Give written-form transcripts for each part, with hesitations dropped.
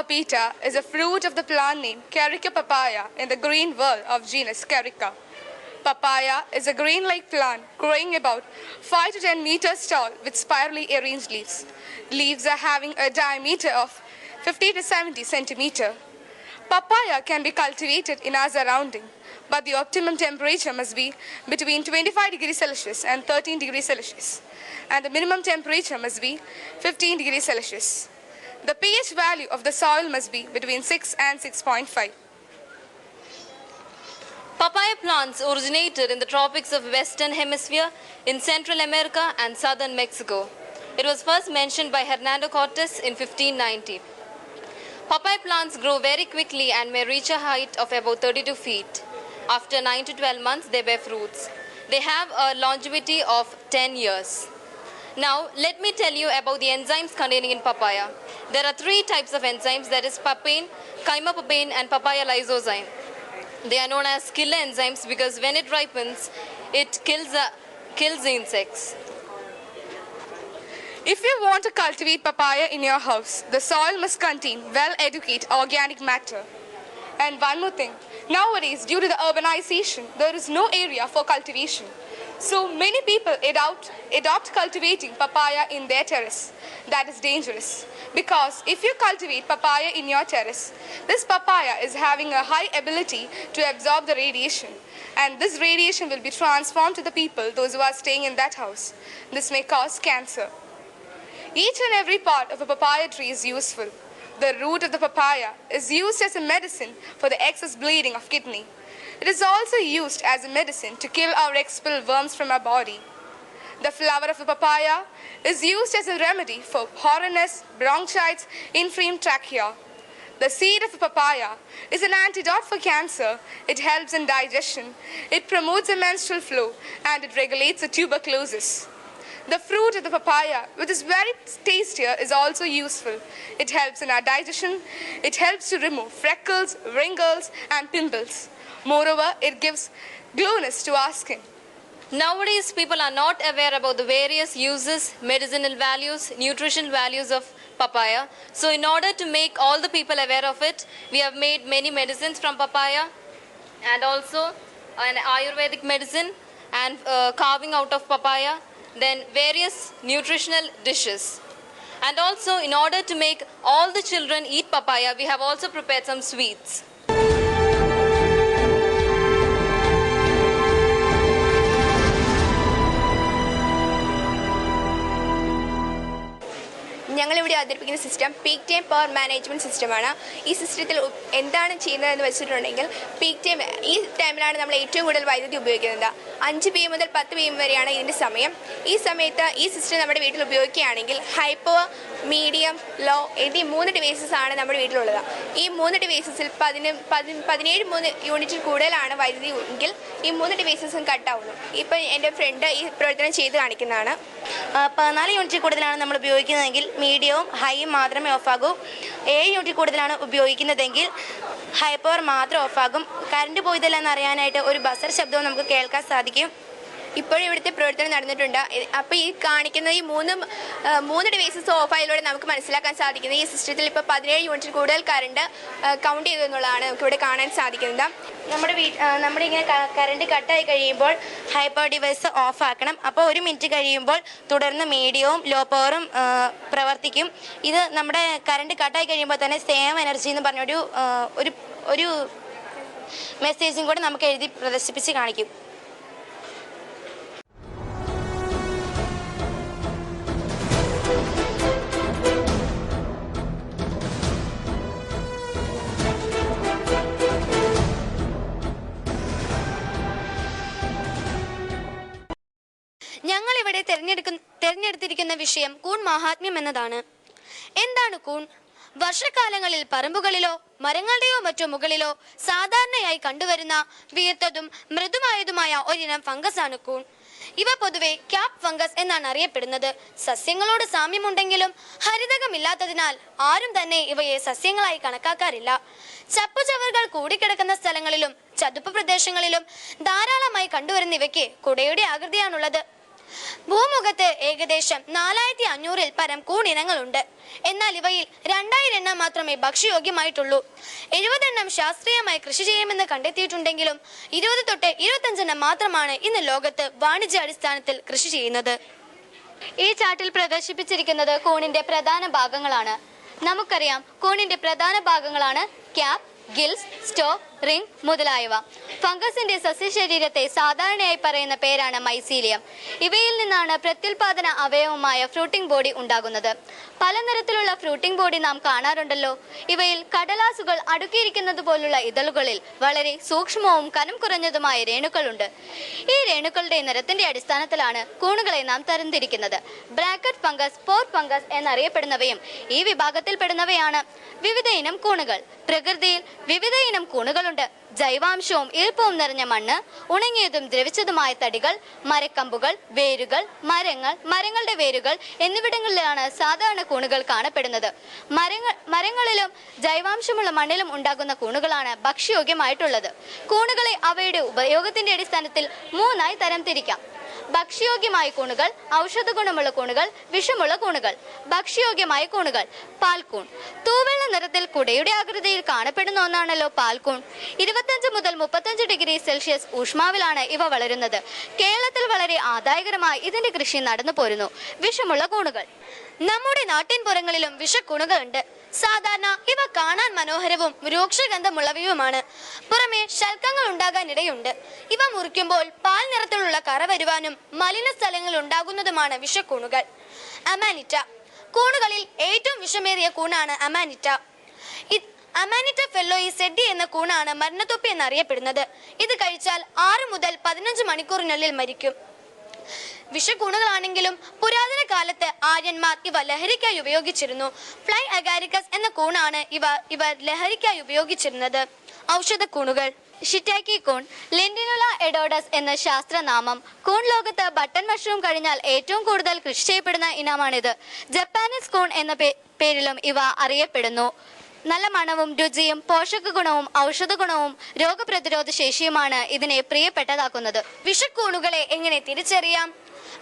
pepita is a fruit of the plant name Carica papaya in the green world of genus Carica. Papaya is a green-like plant growing about 5 to 10 meters tall with spirally arranged leaves. Leaves are having a diameter of 50 to 70 centimeter. Papaya can be cultivated in our surrounding, but the optimum temperature must be between 25 degrees Celsius and 13 degrees Celsius, and the minimum temperature must be 15 degrees Celsius. The pH value of the soil must be between 6 and 6.5. Papaya plants originated in the tropics of Western Hemisphere in Central America and Southern Mexico. It was first mentioned by Hernando Cortes in 1590. Papaya plants grow very quickly and may reach a height of about 32 feet. After 9 to 12 months, they bear fruits. They have a longevity of 10 years. Now, let me tell you about the enzymes containing in papaya. There are 3 types of enzymes, that is papain, chymopapine and papaya lysozyme. They are known as killer enzymes because when it ripens, it kills the insects. If you want to cultivate papaya in your house, the soil must contain well-educated organic matter. And one more thing, nowadays due to the urbanization, there is no area for cultivation. So many people adopt cultivating papaya in their terrace. That is dangerous because if you cultivate papaya in your terrace, this papaya is having a high ability to absorb the radiation, and this radiation will be transformed to the people, those who are staying in that house. This may cause cancer. Each and every part of a papaya tree is useful. The root of the papaya is used as a medicine for the excess bleeding of kidney. It is also used as a medicine to kill or expel worms from our body. The flower of the papaya is used as a remedy for hoarseness, bronchitis, inflamed trachea. The seed of the papaya is an antidote for cancer. It helps in digestion, it promotes a menstrual flow, and it regulates the tuberculosis. The fruit of the papaya, which is very tastier, is also useful. It helps in our digestion. It helps to remove freckles, wrinkles, and pimples. Moreover, it gives glowness to our skin. Nowadays, people are not aware about the various uses, medicinal values, nutritional values of papaya. So in order to make all the people aware of it, we have made many medicines from papaya and also an Ayurvedic medicine and carving out of papaya, then various nutritional dishes. And also in order to make all the children eat papaya, we have also prepared some sweets. ഞങ്ങളിവിടെ അവതരിപ്പിക്കുന്ന system peak time power management സിസ്റ്റമാണ്. ഈ സിസ്റ്റത്തിൽ എന്താണ് ചെയ്യുന്നതെന്ന് വെച്ചിട്ടുണ്ടെങ്കിൽ peak time ഈ ടൈമിലാണ് നമ്മൾ ഏറ്റവും കൂടുതൽ വൈദ്യുതി ഉപയോഗിക്കുന്നത്. 5 PM മുതൽ 10 PM വരെയാണ് ഇതിൻ്റെ സമയം. ഈ സമയത്ത് ഈ സിസ്റ്റം നമ്മുടെ വീട്ടിൽ ഉപയോഗിക്കുകയാണെങ്കിൽ ഹൈപ്പോ, മീഡിയം, ലോ എന്നീ 3 ഡിവൈസസ് ആണ് നമ്മുടെ വീട്ടിലുള്ളത്. ഈ 3 ഡിവൈസസിൽ 17 യൂണിറ്റിൽ കൂടുതലാണ് വൈദ്യുതി എങ്കിൽ ഈ 3 ഡിവൈസസും കട്ടാവുന്നു. ഇപ്പം എൻ്റെ ഫ്രണ്ട് ഈ പ്രവർത്തനം ചെയ്ത് കാണിക്കുന്നതാണ്. 14 യൂണിറ്റിൽ കൂടുതലാണ് നമ്മൾ ഉപയോഗിക്കുന്നതെങ്കിൽ മീഡിയവും ഹൈയും മാത്രമേ ഓഫാകൂ. 7 യൂണിറ്റിൽ കൂടുതലാണ് ഉപയോഗിക്കുന്നതെങ്കിൽ ഹൈ പവർ മാത്രം ഓഫാകും. കറണ്ട് പോയതല്ലെന്ന് അറിയാനായിട്ട് ഒരു ബസർ ശബ്ദവും നമുക്ക് കേൾക്കാൻ സാധിക്കും. ഇപ്പോഴും ഇവിടുത്തെ പ്രവർത്തനം നടന്നിട്ടുണ്ട്. അപ്പോൾ ഈ കാണിക്കുന്ന ഈ മൂന്ന് ഡിവൈസസ് ഓഫായതിലൂടെ നമുക്ക് മനസ്സിലാക്കാൻ സാധിക്കുന്നത് ഈ സിസ്റ്റത്തിൽ ഇപ്പോൾ 17 യൂണിറ്റിൽ കൂടുതൽ കറണ്ട് കൗണ്ട് ചെയ്തു എന്നുള്ളതാണ് നമുക്കിവിടെ കാണാൻ സാധിക്കുന്നത്. നമ്മുടെ ഇങ്ങനെ കറണ്ട് കട്ടായി കഴിയുമ്പോൾ ഹൈ പവർ ഡിവൈസ് ഓഫ് ആക്കണം. അപ്പോൾ 1 മിനിറ്റ് കഴിയുമ്പോൾ തുടർന്ന് മീഡിയവും ലോ പവറും പ്രവർത്തിക്കും. ഇത് നമ്മുടെ കറണ്ട് കട്ടായി കഴിയുമ്പോൾ തന്നെ സേവ് എനർജി എന്ന് പറഞ്ഞൊരു ഒരു മെസ്സേജും കൂടെ നമുക്ക് എഴുതി പ്രദർശിപ്പിച്ച് കാണിക്കും. ഞങ്ങളിവിടെ തിരഞ്ഞെടുത്തിരിക്കുന്ന വിഷയം കൂൺ മഹാത്മ്യം എന്നതാണ്. എന്താണ് കൂൺ? വർഷക്കാലങ്ങളിൽ പറമ്പുകളിലോ മരങ്ങളുടെയോ മറ്റോ മുകളിലോ സാധാരണയായി കണ്ടുവരുന്ന വീർത്തതും മൃദുവായതുമായ ഒരിനം ഫംഗസാണ് കൂൺ. ഇവ പൊതുവെ ക്യാപ് ഫംഗസ് എന്നാണ് അറിയപ്പെടുന്നത്. സസ്യങ്ങളോട് സാമ്യമുണ്ടെങ്കിലും ഹരിതകമില്ലാത്തതിനാൽ ആരും തന്നെ ഇവയെ സസ്യങ്ങളായി കണക്കാക്കാറില്ല. ചപ്പുചവറുകൾ കൂടിക്കിടക്കുന്ന സ്ഥലങ്ങളിലും ചതുപ്പ് പ്രദേശങ്ങളിലും ധാരാളമായി കണ്ടുവരുന്ന ഇവയ്ക്ക് കുടയുടെ ആകൃതിയാണുള്ളത്. ഭൂമുഖത്ത് ഏകദേശം 4500-ൽ പരം കൂണിനങ്ങളുണ്ട്. എന്നാൽ ഇവയിൽ 2000 എണ്ണം മാത്രമേ ഭക്ഷ്യയോഗ്യമായിട്ടുള്ളൂ. 70 എണ്ണം ശാസ്ത്രീയമായി കൃഷി ചെയ്യുമെന്ന് കണ്ടെത്തിയിട്ടുണ്ടെങ്കിലും 20 തൊട്ട് 25 എണ്ണം മാത്രമാണ് ഇന്ന് ലോകത്ത് വാണിജ്യാടിസ്ഥാനത്തിൽ കൃഷി ചെയ്യുന്നത്. ഈ ചാർട്ടിൽ പ്രദർശിപ്പിച്ചിരിക്കുന്നത് കൂണിന്റെ പ്രധാന ഭാഗങ്ങളാണ്. നമുക്കറിയാം, കൂണിന്റെ പ്രധാന ഭാഗങ്ങളാണ് ക്യാപ്, ഗിൽസ്, സ്റ്റോക്ക്, റിംഗ് മുതലായവ. ഫംഗസിന്റെ സസ്യശരീരത്തെ സാധാരണയായി പറയുന്ന പേരാണ് മൈസീലിയം. ഇവയിൽ നിന്നാണ് പ്രത്യുൽപാദന അവയവമായ ഫ്രൂട്ടിംഗ് ബോഡി ഉണ്ടാകുന്നത്. പല നിറത്തിലുള്ള ഫ്രൂട്ടിംഗ് ബോഡി നാം കാണാറുണ്ടല്ലോ. ഇവയിൽ കടലാസുകൾ അടുക്കിയിരിക്കുന്നത് പോലുള്ള ഇതളുകളിൽ വളരെ സൂക്ഷ്മവും കനം കുറഞ്ഞതുമായ രേണുക്കളുണ്ട്. ഈ രേണുക്കളുടെ നിറത്തിന്റെ അടിസ്ഥാനത്തിലാണ് കൂണുകളെ നാം തരംതിരിക്കുന്നത്. ബ്രാക്കറ്റ് ഫംഗസ്, പോർ ഫംഗസ് എന്നറിയപ്പെടുന്നവയും ഈ വിഭാഗത്തിൽപ്പെടുന്നവയാണ്. വിവിധ ഇനം കൂണുകൾ. പ്രകൃതിയിൽ വിവിധ ഇനം കൂണുകളുണ്ട്. ജൈവാംശവും ഈർപ്പവും നിറഞ്ഞ മണ്ണ്, ഉണങ്ങിയതും ദ്രവിച്ചതുമായ തടികൾ, മരക്കമ്പുകൾ, വേരുകൾ, മരങ്ങളുടെ വേരുകൾ എന്നിവിടങ്ങളിലാണ് സാധാരണ കൂണുകൾ കാണപ്പെടുന്നത്. മരങ്ങളിലും ജൈവാംശമുള്ള മണ്ണിലും ഉണ്ടാകുന്ന കൂണുകളാണ് ഭക്ഷ്യയോഗ്യമായിട്ടുള്ളത്. കൂണുകളെ അവയുടെ ഉപയോഗത്തിന്റെ അടിസ്ഥാനത്തിൽ 3ആയി തരംതിരിക്കാം. ഭക്ഷ്യയോഗ്യമായ കൂണുകൾ, ഔഷധ ഗുണമുള്ള കൂണുകൾ, വിഷമുള്ള കൂണുകൾ. ഭക്ഷ്യയോഗ്യമായ കൂണുകൾ. പാൽക്കൂൺ. തൂവെള്ള നിറത്തിൽ കുടയുടെ ആകൃതിയിൽ കാണപ്പെടുന്ന ഒന്നാണല്ലോ പാൽക്കൂൺ. 25 മുതൽ 35 ഡിഗ്രി സെൽഷ്യസ് ഊഷ്മാവിലാണ് ഇവ വളരുന്നത്. കേരളത്തിൽ വളരെ ആദായകരമായി ഇതിന്റെ കൃഷി നടന്നു പോരുന്നു. വിഷമുള്ള കൂണുകൾ. നമ്മുടെ നാട്ടിൻപുറങ്ങളിലും വിഷക്കൂണുകളുണ്ട്. സാധാരണ ഇവ കാണാൻ മനോഹരവും രൂക്ഷഗന്ധമുള്ളവയുമാണ്. പുറമെ ശൽക്കങ്ങൾ ഉണ്ടാകാനിടയുണ്ട്. ഇവ മുറിക്കുമ്പോൾ പാൽ നിറത്തിലുള്ള കറ വരുവാനും മലിന സ്ഥലങ്ങൾ ഉണ്ടാകുന്നതുമാണ് വിഷക്കൂണുകൾ. അമാനിറ്റ. കൂണുകളിൽ ഏറ്റവും വിഷമേറിയ കൂണാണ് അമാനിറ്റ. അമാനിറ്റ ഫെല്ലോയിസെഡി എന്ന കൂണാണ് മരണത്തൊപ്പി എന്നറിയപ്പെടുന്നത്. ഇത് കഴിച്ചാൽ 6 മുതൽ 15 മണിക്കൂറിനുള്ളിൽ മരിക്കും. വിഷക്കൂണുകളാണെങ്കിലും പുരാതന കാലത്ത് ആര്യന്മാർ ഇവ ലഹരിക്കായി ഉപയോഗിച്ചിരുന്നു. ഫ്ലൈ അഗാരിക്കസ് എന്ന കൂണാണ് ഇവ ലഹരിക്കായി ഉപയോഗിച്ചിരുന്നത്. ഔഷധ കൂണുകൾ. ഷിറ്റാക്കി കൂൺ, ലെന്റിനുല എഡോഡസ് എന്ന ശാസ്ത്രനാമം. കൂൺ ലോകത്ത് ബട്ടൺ മഷ്റൂം കഴിഞ്ഞാൽ ഏറ്റവും കൂടുതൽ കൃഷി ചെയ്യപ്പെടുന്ന ഇനമാണിത്. ജപ്പാനീസ് കൂൺ എന്ന പേരിലും ഇവ അറിയപ്പെടുന്നു. നല്ല മണവും രുചിയും പോഷക ഗുണവും ഔഷധ ഗുണവും രോഗപ്രതിരോധ ശേഷിയുമാണ് ഇതിനെ പ്രിയപ്പെട്ടതാക്കുന്നത്. വിഷക്കൂണുകളെ എങ്ങനെ തിരിച്ചറിയാം?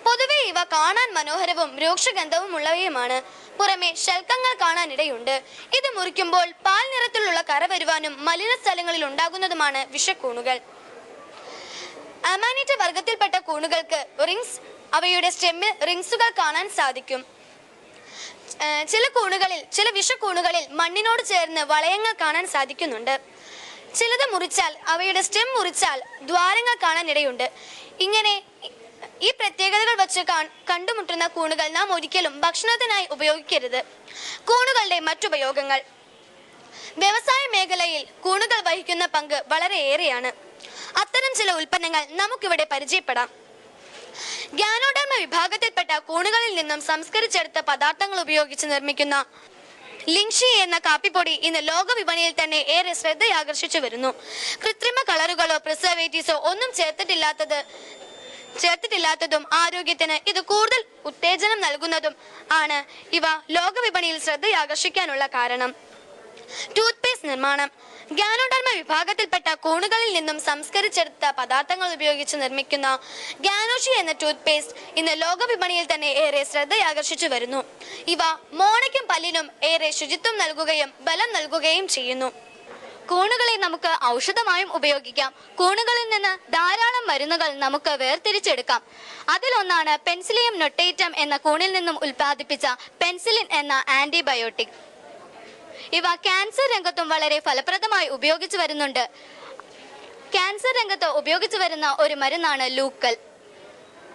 പൊതുവെ ഇവ കാണാൻ മനോഹരവും രൂക്ഷഗന്ധവും ഉള്ളവയുമാണ്. പുറമെ ശൽക്കങ്ങൾ കാണാനിടയുണ്ട്. ഇത് മുറിക്കുമ്പോൾ പാൽ നിറത്തിലുള്ള കറ വരുവാനും മലിന സ്ഥലങ്ങളിൽ ഉണ്ടാകുന്നതുമാണ് വിഷക്കൂണുകൾ. അമാനിറ്റ വർഗത്തിൽപ്പെട്ട കൂണുകൾക്ക് റിങ്സ്, അവയുടെ സ്റ്റെമ്മിൽ റിങ്സുകൾ കാണാൻ സാധിക്കും. ചില വിഷക്കൂണുകളിൽ മണ്ണിനോട് ചേർന്ന് വളയങ്ങൾ കാണാൻ സാധിക്കുന്നുണ്ട്. ചിലത് മുറിച്ചാൽ, അവയുടെ സ്റ്റെം മുറിച്ചാൽ ദ്വാരങ്ങൾ കാണാനിടയുണ്ട്. ഇങ്ങനെ ഈ പ്രത്യേകതകൾ വെച്ച് കണ്ടുമുട്ടുന്ന കൂണുകൾ നാം ഒരിക്കലും ഭക്ഷണത്തിനായി ഉപയോഗിക്കരുത്. കൂണുകളുടെ മറ്റുപയോഗങ്ങൾ. വ്യവസായ മേഖലയിൽ കൂണുകൾ വഹിക്കുന്ന പങ്ക് വളരെയേറെയാണ്. അത്തരം ചില ഉൽപ്പന്നങ്ങൾ നമുക്കിവിടെ പരിചയപ്പെടാം. ഗ്യാനോഡർമ വിഭാഗത്തിൽപ്പെട്ട കൂണുകളിൽ നിന്നും സംസ്കരിച്ചെടുത്ത പദാർത്ഥങ്ങൾ ഉപയോഗിച്ച് നിർമ്മിക്കുന്ന ലിങ്ഷി എന്ന കാപ്പിപ്പൊടി ഇന്ന് ലോക വിപണിയിൽ തന്നെ ഏറെ ശ്രദ്ധയാകർഷിച്ചു വരുന്നു. കൃത്രിമ കളറുകളോ പ്രിസർവേറ്റീവ്സോ ഒന്നും ചേർത്തിട്ടില്ലാത്തതും ആരോഗ്യത്തിന് ഇത് കൂടുതൽ ഉത്തേജനം നൽകുന്നതും ആണ് ഇവ ലോക വിപണിയിൽ ശ്രദ്ധയാകർഷിക്കാനുള്ള കാരണം. ടൂത്ത് പേസ്റ്റ് നിർമ്മാണം. ഗ്യാനോഡർമ വിഭാഗത്തിൽപ്പെട്ട കൂണുകളിൽ നിന്നും സംസ്കരിച്ചെടുത്ത പദാർത്ഥങ്ങൾ ഉപയോഗിച്ച് നിർമ്മിക്കുന്ന ഗ്യാനോഷി എന്ന ടൂത്ത് പേസ്റ്റ് ഇന്ന് ലോക വിപണിയിൽ തന്നെ ഏറെ ശ്രദ്ധയാകർഷിച്ചു വരുന്നു. ഇവ മോണയ്ക്കും പല്ലിനും ഏറെ ശുചിത്വം നൽകുകയും ബലം നൽകുകയും ചെയ്യുന്നു. കൂണുകളെ നമുക്ക് ഔഷധമായും ഉപയോഗിക്കാം. കൂണുകളിൽ നിന്ന് ധാരാളം മരുന്നുകൾ നമുക്ക് വേർതിരിച്ചെടുക്കാം. അതിലൊന്നാണ് പെൻസിലിയം നൊട്ടേറ്റം എന്ന കൂണിൽ നിന്നും ഉൽപ്പാദിപ്പിച്ച പെൻസിലിൻ എന്ന ആന്റിബയോട്ടിക്. ഇവ ക്യാൻസർ രംഗത്തും വളരെ ഫലപ്രദമായി ഉപയോഗിച്ചു വരുന്നുണ്ട്. ക്യാൻസർ രംഗത്ത് ഉപയോഗിച്ചു വരുന്ന ഒരു മരുന്നാണ് ലൂക്കൽ.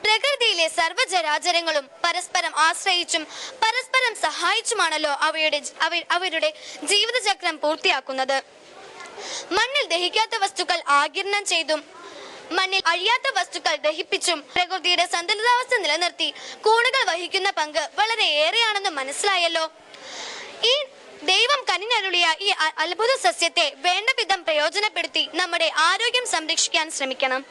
പ്രകൃതിയിലെ സർവ്വചരാചരങ്ങളും പരസ്പരം ആശ്രയിച്ചും പരസ്പരം സഹായിച്ചുമാണല്ലോ അവരുടെ ജീവിതചക്രം പൂർത്തിയാക്കുന്നത്. മണ്ണിൽ ദഹിക്കാത്ത വസ്തുക്കൾ ആഗിരണം ചെയ്തും മണ്ണിൽ അഴിയാത്ത വസ്തുക്കൾ ദഹിപ്പിച്ചും പ്രകൃതിയുടെ സന്തുലിതാവസ്ഥ നിലനിർത്തി കൂണുകൾ വഹിക്കുന്ന പങ്ക് വളരെ ഏറെയാണെന്ന് മനസ്സിലായല്ലോ. ഈ ദൈവം കനിഞ്ഞരുളിയ ഈ അത്ഭുത സസ്യത്തെ വേണ്ട വിധം പ്രയോജനപ്പെടുത്തി നമ്മുടെ ആരോഗ്യം സംരക്ഷിക്കാൻ ശ്രമിക്കണം.